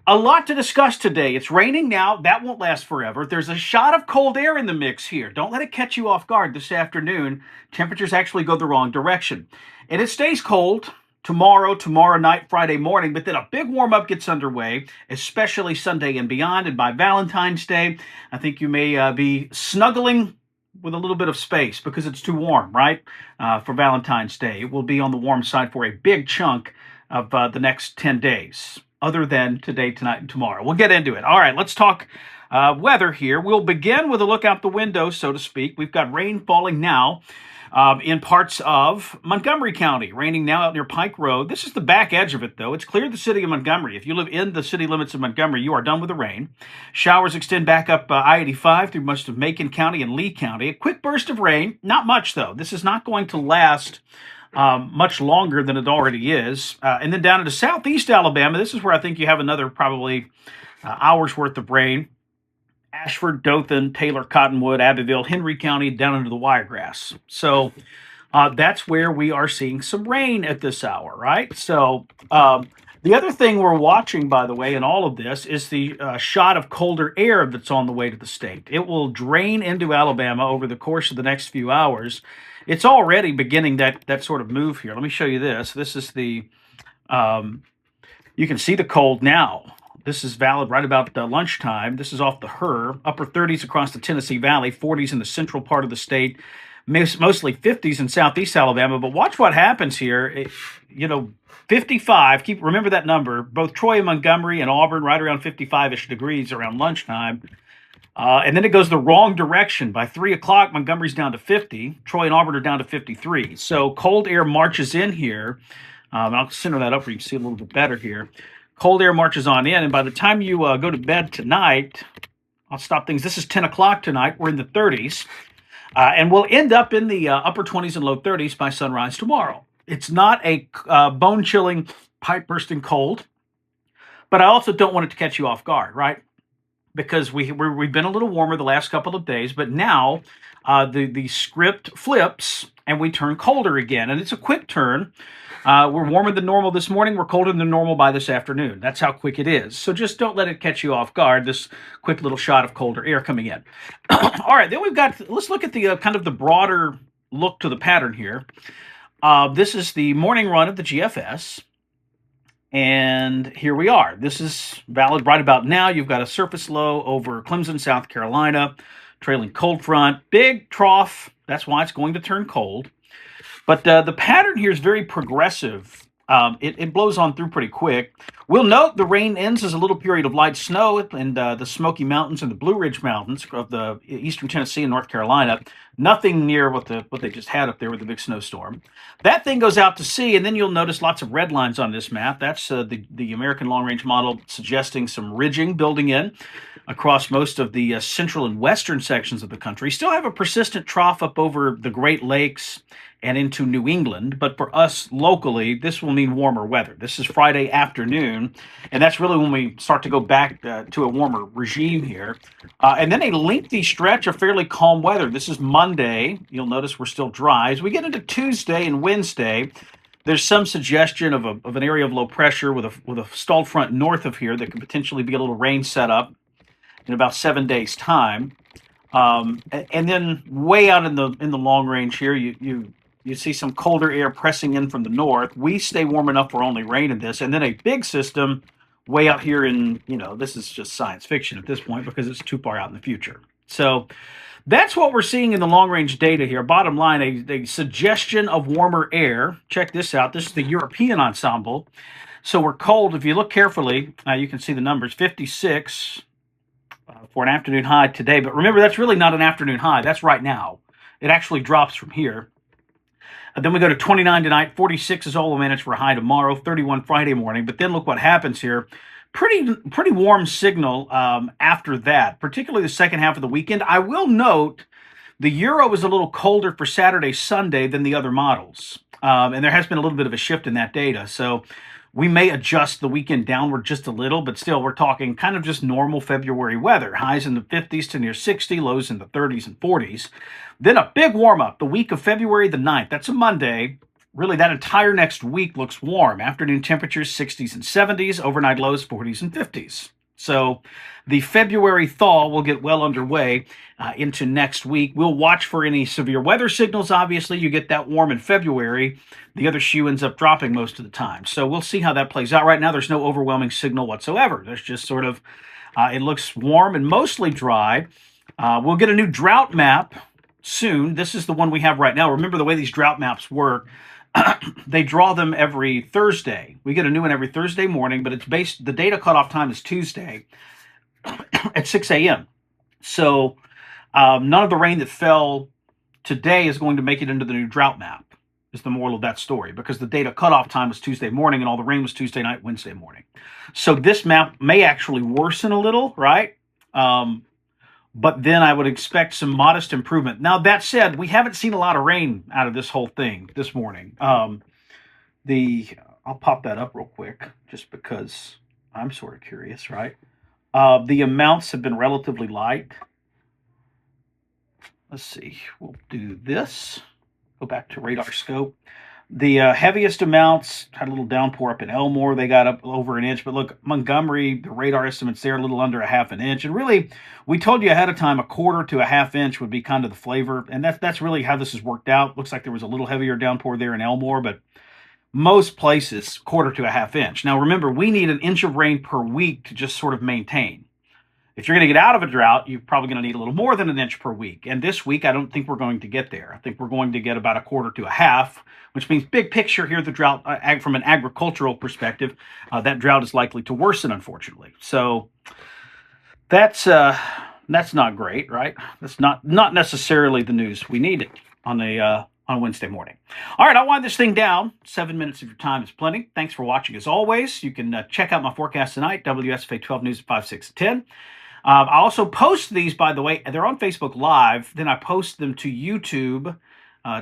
A lot to discuss today. It's raining now. That won't last forever. There's a shot of cold air in the mix here. Don't let it catch you off guard this afternoon. Temperatures actually go the wrong direction. And it stays cold tomorrow night, Friday morning, but then a big warm up gets underway, especially Sunday and beyond. And by Valentine's Day, I think you may be snuggling with a little bit of space because it's too warm, right? For Valentine's Day. It will be on the warm side for a big chunk of the next 10 days, other than today, tonight, and tomorrow. We'll get into it. All right, let's talk weather here. We'll begin with a look out the window, so to speak. We've got rain falling now in parts of Montgomery County, raining now out near Pike Road. This is the back edge of it, though. It's cleared the city of Montgomery. If you live in the city limits of Montgomery, you are done with the rain. Showers extend back up I-85 through most of Macon County and Lee County. A quick burst of rain, not much, though. This is not going to last much longer than it already is. And then down into southeast Alabama, this is where I think you have another probably hour's worth of rain. Ashford, Dothan, Taylor, Cottonwood, Abbeville, Henry County, down into the Wiregrass. So that's where we are seeing some rain at this hour, right? So the other thing we're watching, by the way, in all of this is the shot of colder air that's on the way to the state. It will drain into Alabama over the course of the next few hours. It's already beginning that sort of move here. Let me show you this. This is the, you can see the cold now. This is valid right about lunchtime. This is off the HUR. Upper 30s across the Tennessee Valley, 40s in the central part of the state, mostly 50s in southeast Alabama. But watch what happens here. 55, remember that number. Both Troy and Montgomery and Auburn right around 55-ish degrees around lunchtime. And then it goes the wrong direction. By 3 o'clock, Montgomery's down to 50. Troy and Auburn are down to 53. So cold air marches in here. I'll center that up where you can see a little bit better here. Cold air marches on in, and by the time you go to bed tonight, I'll stop things. This is 10 o'clock tonight. We're in the 30s. And we'll end up in the upper 20s and low 30s by sunrise tomorrow. It's not a bone-chilling, pipe-bursting cold, but I also don't want it to catch you off guard, right? Because we've been a little warmer the last couple of days, but now the script flips and we turn colder again. And it's a quick turn. We're warmer than normal this morning. We're colder than normal by this afternoon. That's how quick it is. So just don't let it catch you off guard, this quick little shot of colder air coming in. All right, then let's look at the kind of the broader look to the pattern here. This is the morning run of the GFS. And here we are. This is valid right about now. You've got a surface low over Clemson, South Carolina, trailing cold front, big trough. That's why it's going to turn cold. But the pattern here is very progressive. It blows on through pretty quick. We'll note the rain ends as a little period of light snow in the Smoky Mountains and the Blue Ridge Mountains of the eastern Tennessee and North Carolina. Nothing near what they just had up there with the big snowstorm. That thing goes out to sea, and then you'll notice lots of red lines on this map. That's the American Long Range Model suggesting some ridging building in across most of the central and western sections of the country. Still have a persistent trough up over the Great Lakes and into New England, but for us locally, this will mean warmer weather. This is Friday afternoon, and that's really when we start to go back to a warmer regime here. And then a lengthy stretch of fairly calm weather. This is Monday. You'll notice we're still dry. As we get into Tuesday and Wednesday, there's some suggestion of an area of low pressure with a stalled front north of here that could potentially be a little rain set up in about 7 days' time. And then way out in the long range here, you see some colder air pressing in from the north. We stay warm enough for only rain in this. And then a big system way out here in, this is just science fiction at this point because it's too far out in the future. So that's what we're seeing in the long-range data here. Bottom line, a suggestion of warmer air. Check this out. This is the European ensemble. So we're cold. If you look carefully, you can see the numbers, 56 for an afternoon high today. But remember, that's really not an afternoon high. That's right now. It actually drops from here. Then we go to 29 tonight, 46 is all we'll manage for a high tomorrow, 31 Friday morning. But then look what happens here. Pretty warm signal after that, particularly the second half of the weekend. I will note the euro is a little colder for Saturday, Sunday than the other models. And there has been a little bit of a shift in that data. So we may adjust the weekend downward just a little, but still we're talking kind of just normal February weather. Highs in the 50s to near 60, lows in the 30s and 40s. Then a big warm-up the week of February the 9th. That's a Monday. really that entire next week looks warm. Afternoon temperatures 60s and 70s, overnight lows 40s and 50s. So the February thaw will get well underway into next week. We'll watch for any severe weather signals. Obviously, you get that warm in February. The other shoe ends up dropping most of the time. So we'll see how that plays out. Right now, there's no overwhelming signal whatsoever. There's just sort of, it looks warm and mostly dry. We'll get a new drought map soon. This is the one we have right now. Remember the way these drought maps work. They draw them every Thursday. We get a new one every Thursday morning, but it's based, the data cutoff time is Tuesday at 6 a.m. So none of the rain that fell today is going to make it into the new drought map, is the moral of that story, because the data cutoff time was Tuesday morning and all the rain was Tuesday night, Wednesday morning. So this map may actually worsen a little, right? But then I would expect some modest improvement. Now, that said, we haven't seen a lot of rain out of this whole thing this morning. I'll pop that up real quick just because I'm sort of curious, right? The amounts have been relatively light. Let's see. We'll do this. Go back to radar scope. The heaviest amounts had a little downpour up in Elmore. They got up over an inch. But look, Montgomery, the radar estimates there, a little under a half an inch. And really, we told you ahead of time, a quarter to a half inch would be kind of the flavor. And that's really how this has worked out. Looks like there was a little heavier downpour there in Elmore, but most places, quarter to a half inch. Now, remember, we need an inch of rain per week to just sort of maintain. If you're going to get out of a drought, you're probably going to need a little more than an inch per week. And this week, I don't think we're going to get there. I think we're going to get about a quarter to a half, which means big picture here, the drought, from an agricultural perspective, that drought is likely to worsen, unfortunately. So that's not great, right? That's not necessarily the news we needed on Wednesday morning. All right, I'll wind this thing down. 7 minutes of your time is plenty. Thanks for watching. As always, you can check out my forecast tonight, WSFA 12 News at 5, 6, and 10. I also post these, by the way, they're on Facebook Live. Then I post them to YouTube,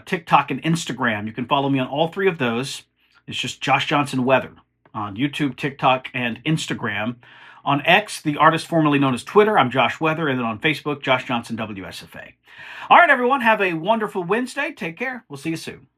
TikTok, and Instagram. You can follow me on all three of those. It's just Josh Johnson Weather on YouTube, TikTok, and Instagram. On X, the artist formerly known as Twitter, I'm Josh Weather. And then on Facebook, Josh Johnson WSFA. All right, everyone, have a wonderful Wednesday. Take care. We'll see you soon.